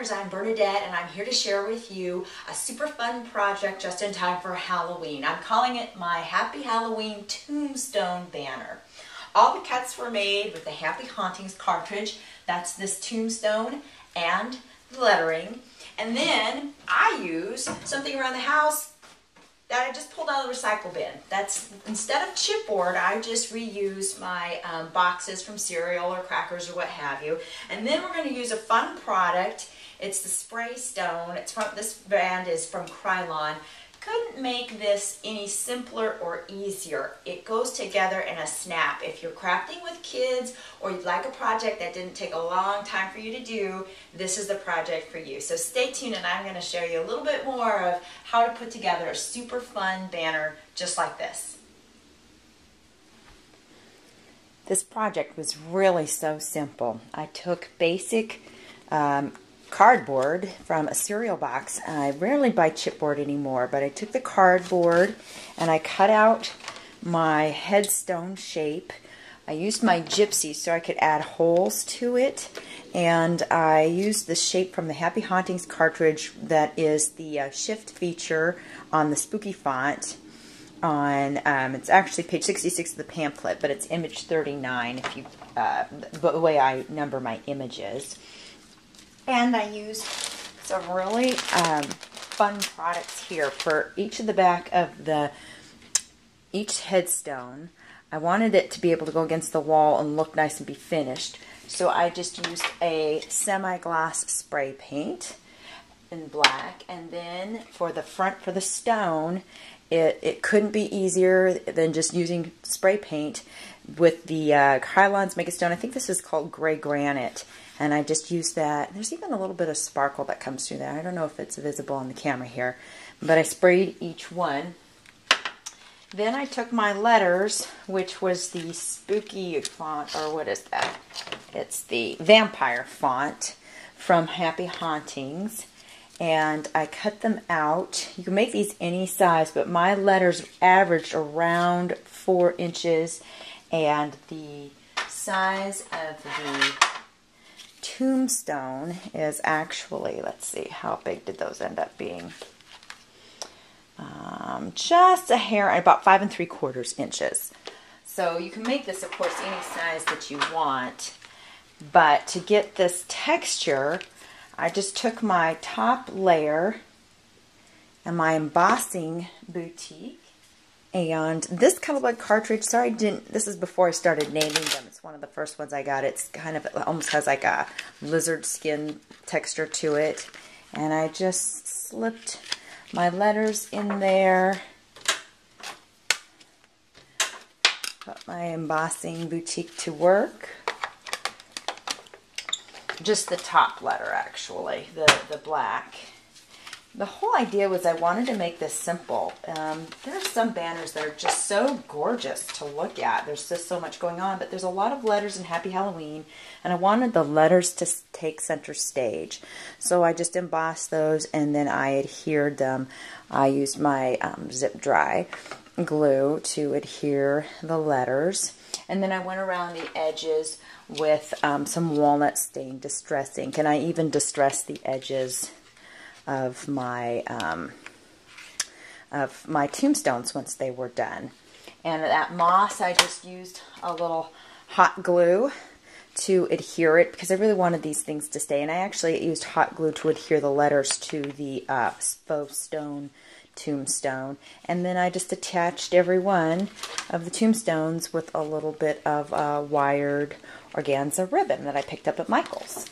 Banners. I'm Bernadette, and I'm here to share with you a super fun project just in time for Halloween. I'm calling it my Happy Halloween Tombstone Banner. All the cuts were made with the Happy Hauntings cartridge. That's this tombstone and the lettering. And then I use something around the house that I just pulled out of the recycle bin. That's, instead of chipboard, I just reuse my boxes from cereal or crackers or what have you. And then we're going to use a fun product. It's the spray stone. It's from, this brand is from Krylon. Couldn't make this any simpler or easier. It goes together in a snap. If you're crafting with kids or you'd like a project that didn't take a long time for you to do, this is the project for you. So stay tuned, and I'm going to show you a little bit more of how to put together a super fun banner just like this. This project was really so simple. I took basic cardboard from a cereal box. I rarely buy chipboard anymore, but I took the cardboard and I cut out my headstone shape. I used my Gypsy so I could add holes to it, and I used the shape from the Happy Hauntings cartridge that is the shift feature on the spooky font. On it's actually page 66 of the pamphlet, but it's image 39 if you the way I number my images. And I used some really fun products here for each of the back of each headstone. I wanted it to be able to go against the wall and look nice and be finished. So I just used a semi-gloss spray paint in black. And then for the front, for the stone, it couldn't be easier than just using spray paint with the Krylon's Make a Stone. I think this is called Gray Granite. And I just used that. There's even a little bit of sparkle that comes through there. I don't know if it's visible on the camera here, but I sprayed each one. Then I took my letters, which was the spooky font, or what is that? It's the vampire font from Happy Hauntings. And I cut them out. You can make these any size, but my letters averaged around 4 inches. And the size of the tombstone is actually, let's see, how big did those end up being? Just a hair, about 5 3/4 inches. So you can make this, of course, any size that you want. But to get this texture, I just took my top layer and my embossing boutique. And this colored cartridge, sorry, this is before I started naming them. It's one of the first ones I got. It's kind of, almost has like a lizard skin texture to it. And I just slipped my letters in there. Put my embossing boutique to work. Just the top letter, actually, the black. The whole idea was I wanted to make this simple. There are some banners that are just so gorgeous to look at. There's just so much going on, but there's a lot of letters in Happy Halloween, and I wanted the letters to take center stage. So I just embossed those, and then I adhered them. I used my zip dry glue to adhere the letters, and then I went around the edges with some walnut stain distress ink, and I even distressed the edges of my tombstones once they were done. And that moss, I just used a little hot glue to adhere it because I really wanted these things to stay. And I actually used hot glue to adhere the letters to the faux stone tombstone. And then I just attached every one of the tombstones with a little bit of wired organza ribbon that I picked up at Michael's.